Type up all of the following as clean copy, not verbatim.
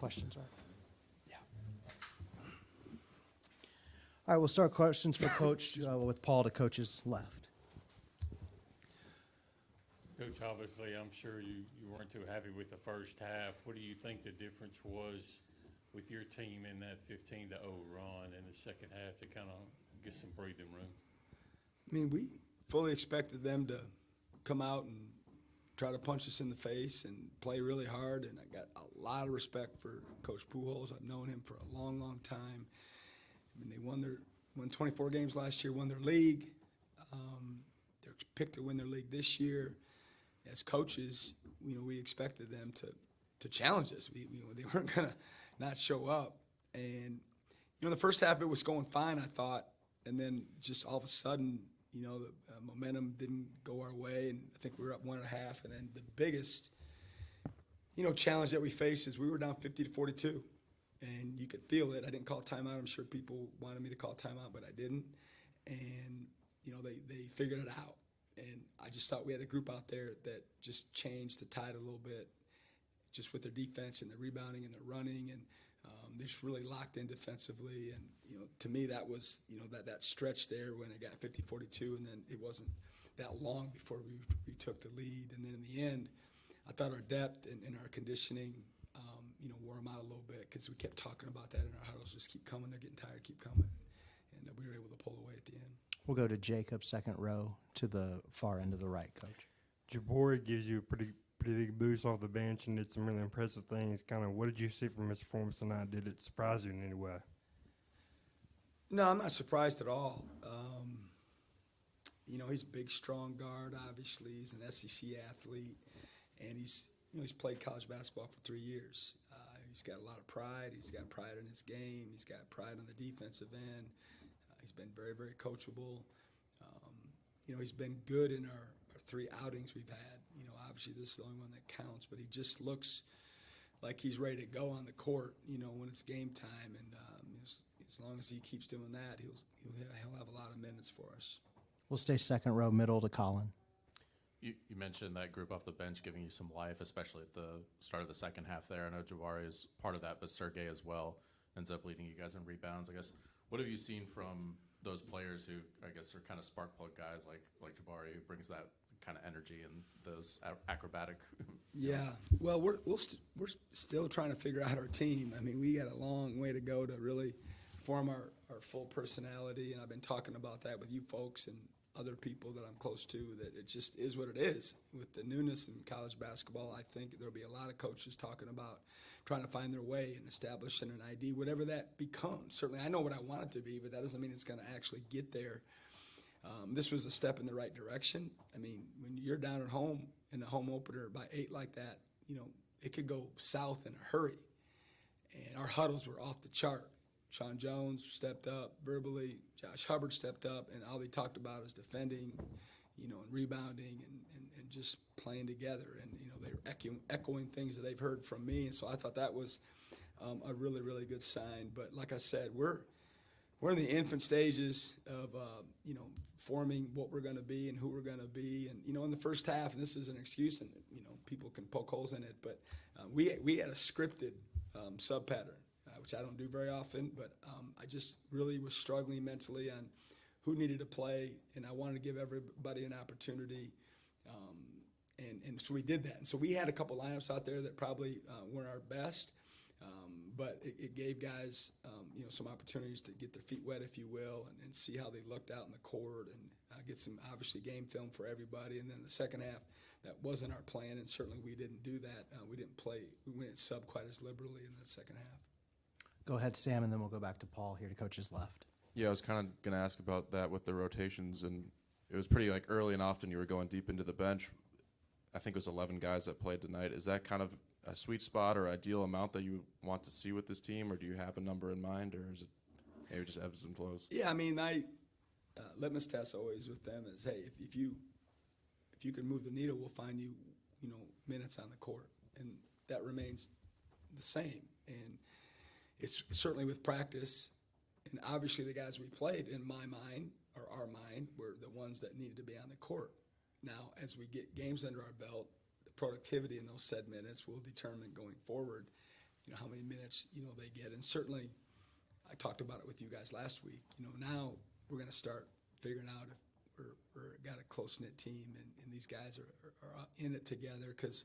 questions are. Yeah. All right, we'll start questions for Coach with Paul to Coach's left. Coach, obviously, I'm sure you weren't too happy with the first half. What do you think the difference was with your team in that 15-0 run in the second half to kind of get some breathing room? I mean, we fully expected them to come out and try to punch us in the face and play really hard, and I got a lot of respect for Coach Pujols. I've known him for a long, long time. I mean, they won 24 games last year, won their league. They're picked to win their league this year. As coaches, we expected them to challenge us. They weren't going to not show up. And, the first half it was going fine, I thought, and then just all of a sudden, the momentum didn't go our way, and I think we were up 1.5. And then the biggest, challenge that we faced is we were down 50-42, and you could feel it. I didn't call timeout. I'm sure people wanted me to call timeout, but I didn't. And they figured it out. And I just thought we had a group out there that just changed the tide a little bit, just with their defense and their rebounding and their running, and they just really locked in defensively. And to me, that was that stretch there when it got 50-42, and then it wasn't that long before we took the lead. And then in the end, I thought our depth and our conditioning, wore them out a little bit because we kept talking about that in our huddles. Just keep coming, they're getting tired, keep coming, and we were able to pull away at the end. We'll go to Jacob, second row, to the far end of the right, Coach. Javari gives you a pretty big boost off the bench and did some really impressive things. Kind of, what did you see from his performance tonight? Did it surprise you in any way? No, I'm not surprised at all. He's a big, strong guard. Obviously, he's an SEC athlete, and he's played college basketball for 3 years. He's got a lot of pride. He's got pride in his game. He's got pride on the defensive end. He's been very, very coachable. He's been good in our 3 outings we've had. Obviously this is the only one that counts, but he just looks like he's ready to go on the court, when it's game time. And as long as he keeps doing that, he'll have a lot of minutes for us. We'll stay second row, middle to Colin. You mentioned that group off the bench giving you some life, especially at the start of the second half there. I know Javari is part of that, but Sergey as well ends up leading you guys in rebounds. I guess, what have you seen from those players who, I guess, are kind of spark plug guys like Javari, who brings that kind of energy and those acrobatic? Yeah, well, we're still trying to figure out our team. I mean, we got a long way to go to really form our full personality, and I've been talking about that with you folks and other people that I'm close to, that it just is what it is. With the newness in college basketball, I think there'll be a lot of coaches talking about trying to find their way and establishing an ID, whatever that becomes. Certainly, I know what I want it to be, but that doesn't mean it's going to actually get there. This was a step in the right direction. I mean, when you're down at home in a home opener by 8 like that, it could go south in a hurry. And our huddles were off the chart. Sean Jones stepped up verbally. Josh Hubbard stepped up, and all they talked about is defending, and rebounding and just playing together. And, they were echoing things that they've heard from me. And so I thought that was a really, really good sign. But like I said, we're in the infant stages of, forming what we're going to be and who we're going to be. And, in the first half, and this is an excuse, and, people can poke holes in it, but we had a scripted sub-pattern, which I don't do very often, but I just really was struggling mentally on who needed to play, and I wanted to give everybody an opportunity, and so we did that. And so we had a couple lineups out there that probably weren't our best, but it gave guys, some opportunities to get their feet wet, if you will, and see how they looked out in the court, and get some, obviously, game film for everybody. And then the second half, that wasn't our plan, and certainly we didn't do that. We didn't sub quite as liberally in the second half. Go ahead, Sam, and then we'll go back to Paul here to Coach's left. Yeah, I was kind of going to ask about that with the rotations, and it was pretty early and often you were going deep into the bench. I think it was 11 guys that played tonight. Is that kind of a sweet spot or ideal amount that you want to see with this team, or do you have a number in mind, or is it maybe just ebbs and flows? Yeah, I mean, my litmus test always with them is, hey, if you can move the needle, we'll find you, minutes on the court, and that remains the same. And it's certainly with practice, and obviously the guys we played, in my mind, or our mind, were the ones that needed to be on the court. Now, as we get games under our belt, the productivity in those said minutes will determine going forward how many minutes, they get. And certainly, I talked about it with you guys last week. Now we're going to start figuring out if we're got a close-knit team and these guys are in it together, because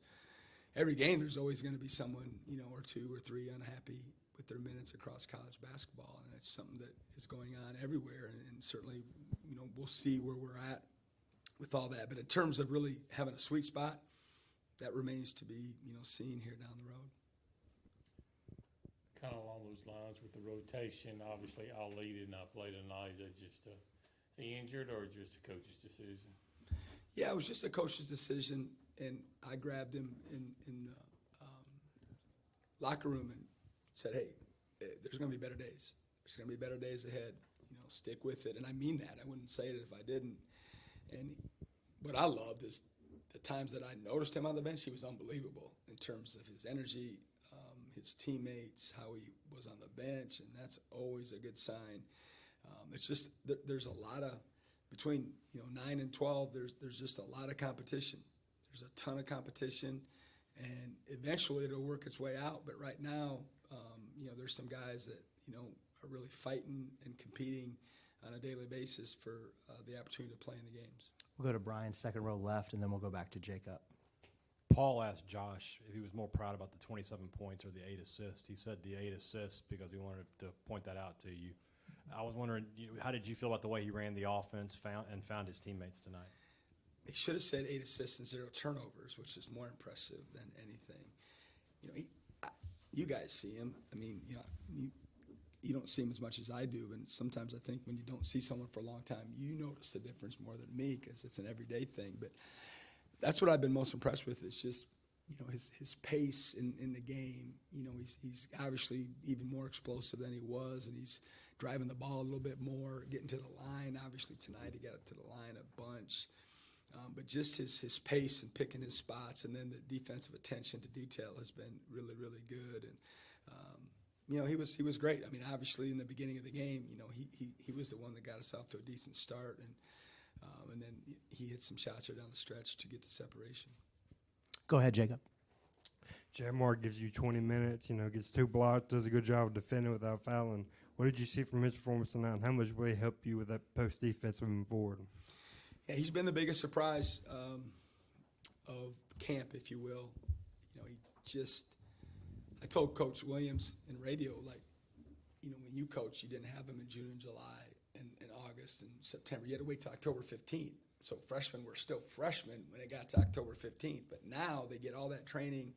every game there's always going to be someone, or two or three unhappy with their minutes across college basketball, and it's something that is going on everywhere, and certainly, we'll see where we're at with all that. But in terms of really having a sweet spot, that remains to be, seen here down the road. Kind of along those lines with the rotation, obviously Ali did not play tonight. Is that just he injured or just a coach's decision? Yeah, it was just a coach's decision, and I grabbed him in the locker room and said, hey, there's going to be better days. There's going to be better days ahead. Stick with it. And I mean that. I wouldn't say it if I didn't. And what I loved is the times that I noticed him on the bench, he was unbelievable in terms of his energy, his teammates, how he was on the bench, and that's always a good sign. It's just there's a lot of, between 9 and 12, there's just a lot of competition. There's a ton of competition, and eventually it'll work its way out. But right now, there's some guys that are really fighting and competing on a daily basis for the opportunity to play in the games. We'll go to Brian, second row left, and then we'll go back to Jacob. Paul asked Josh if he was more proud about the 27 points or the 8 assists. He said the 8 assists because he wanted to point that out to you. I was wondering, how did you feel about the way he ran the offense found his teammates tonight? He should have said 8 assists and 0 turnovers, which is more impressive than anything. You guys see him. I mean, you don't see him as much as I do, and sometimes I think when you don't see someone for a long time, you notice the difference more than me, because it's an everyday thing. But that's what I've been most impressed with, is just his pace in the game. He's obviously even more explosive than he was, and he's driving the ball a little bit more, getting to the line. Obviously tonight he got up to the line a bunch. But just his pace and picking his spots, and then the defensive attention to detail has been really, really good. And he was great. I mean, obviously in the beginning of the game, he was the one that got us off to a decent start, and then he hit some shots right down the stretch to get the separation. Go ahead, Jacob. Javari gives you 20 minutes, gets 2 blocks, does a good job of defending without fouling. What did you see from his performance tonight, and how much will he help you with that post defense moving forward? Yeah, he's been the biggest surprise of camp, if you will. I told Coach Williams in radio, when you coach, you didn't have him in June and July and August and September. You had to wait till October 15th. So freshmen were still freshmen when it got to October 15th. But now they get all that training.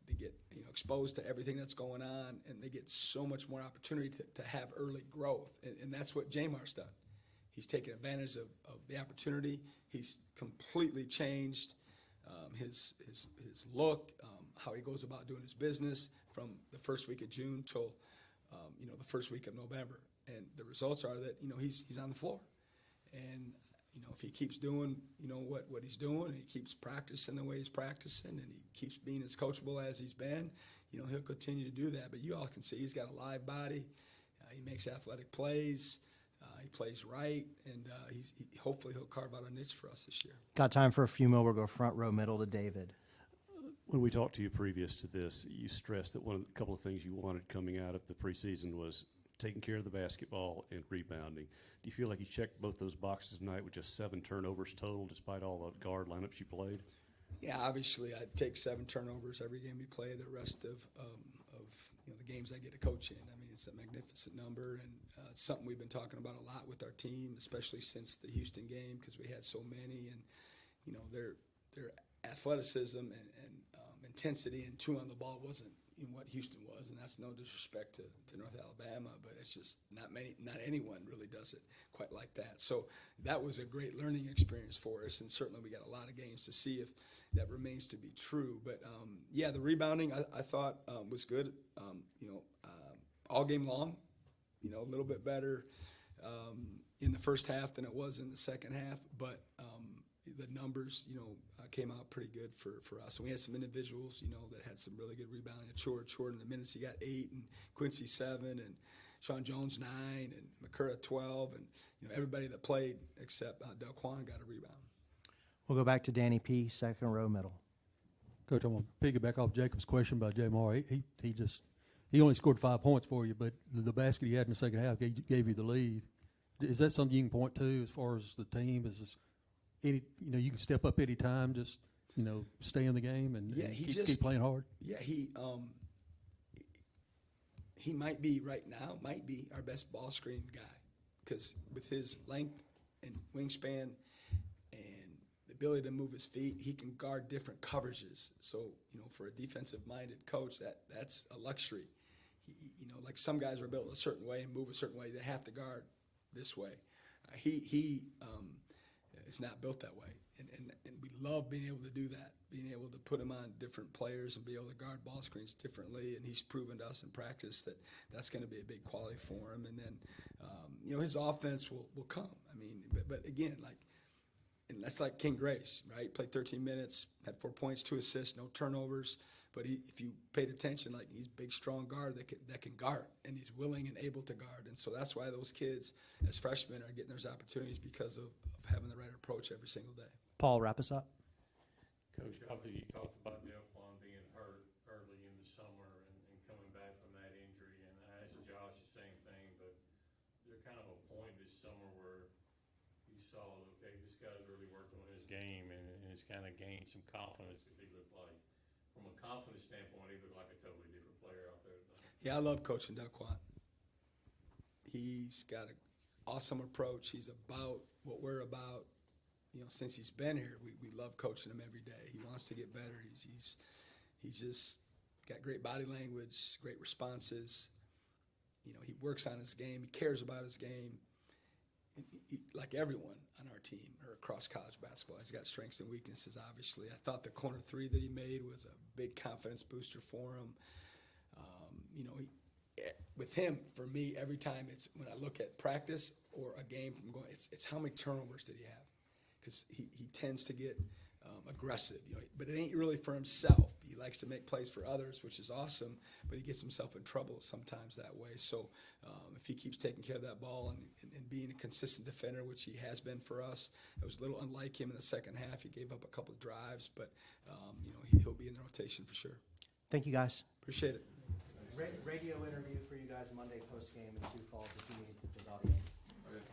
They get exposed to everything that's going on, and they get so much more opportunity to have early growth. And that's what Jamar's done. He's taken advantage of the opportunity. He's completely changed his look, how he goes about doing his business from the first week of June till the first week of November. And the results are that he's on the floor, and if he keeps doing what he's doing, and he keeps practicing the way he's practicing, and he keeps being as coachable as he's been, he'll continue to do that. But you all can see he's got a live body. He makes athletic plays. He plays right, and hopefully he'll carve out a niche for us this year. Got time for a few more. We'll go front row, middle to David. When we talked to you previous to this, you stressed that a couple of things you wanted coming out of the preseason was taking care of the basketball and rebounding. Do you feel like you checked both those boxes tonight with just 7 turnovers total, despite all the guard lineups you played? Yeah, obviously I'd take 7 turnovers every game we play. The rest of the games I get to coach in. I mean, it's a magnificent number, and it's something we've been talking about a lot with our team, especially since the Houston game, because we had so many, and their athleticism and intensity and 2 on the ball wasn't what Houston was, and that's no disrespect to North Alabama, but it's just not anyone really does it quite like that. So that was a great learning experience for us, and certainly we got a lot of games to see if that remains to be true. But the rebounding I thought was good. All game long, a little bit better in the first half than it was in the second half, but the numbers, came out pretty good for us. And we had some individuals, that had some really good rebounding. Chord in the minutes, he got 8, and Quincy 7, and Sean Jones 9, and McCurra 12, and everybody that played except Delquan got a rebound. We'll go back to Danny P., second row, middle. Coach, I'm going to piggyback off Jacob's question about Jamar. He only scored 5 points for you, but the basket he had in the second half gave you the lead. Is that something you can point to as far as the team? Is this you can step up any time, just stay in the game and keep playing hard? Yeah, he might be right now, our best ball screen guy, because with his length and wingspan and the ability to move his feet, he can guard different coverages. So, for a defensive-minded coach, that's a luxury. Like some guys are built a certain way and move a certain way. They have to guard this way. He is not built that way, and we love being able to do that, being able to put him on different players and be able to guard ball screens differently. And he's proven to us in practice that that's going to be a big quality for him. And then, his offense will come. I mean, but again, and that's like King Grace, right? Played 13 minutes, had 4 points, 2 assists, no turnovers. But if you paid attention, he's a big, strong guard that can guard, and he's willing and able to guard. And so that's why those kids, as freshmen, are getting those opportunities because of having the right approach every single day. Paul, wrap us up. Coach, obviously you talked about Delphon being hurt early in the summer and coming back from that injury, and I asked Josh the same thing, but there kind of a point this summer where you saw, okay, this guy's really worked on his game and it's kind of gained some confidence because he looked like, from a confidence standpoint, he looked like a totally different player out there tonight. Yeah, I love coaching Delphon. He's got an awesome approach. He's about what we're about. Since he's been here, we love coaching him every day. He wants to get better. He's just got great body language, great responses. He works on his game. He cares about his game. Like everyone on our team or across college basketball, he's got strengths and weaknesses, obviously. I thought the corner three that he made was a big confidence booster for him. With him, for me, every time when I look at practice or a game from going, it's how many turnovers did he have? Because he tends to get aggressive, but it ain't really for himself. He likes to make plays for others, which is awesome, but he gets himself in trouble sometimes that way. So if he keeps taking care of that ball and being a consistent defender, which he has been for us, it was a little unlike him in the second half. He gave up a couple of drives, but he'll be in the rotation for sure. Thank you, guys. Appreciate it. Radio interview for you guys Monday post game in Sioux Falls if you need his audio. Okay.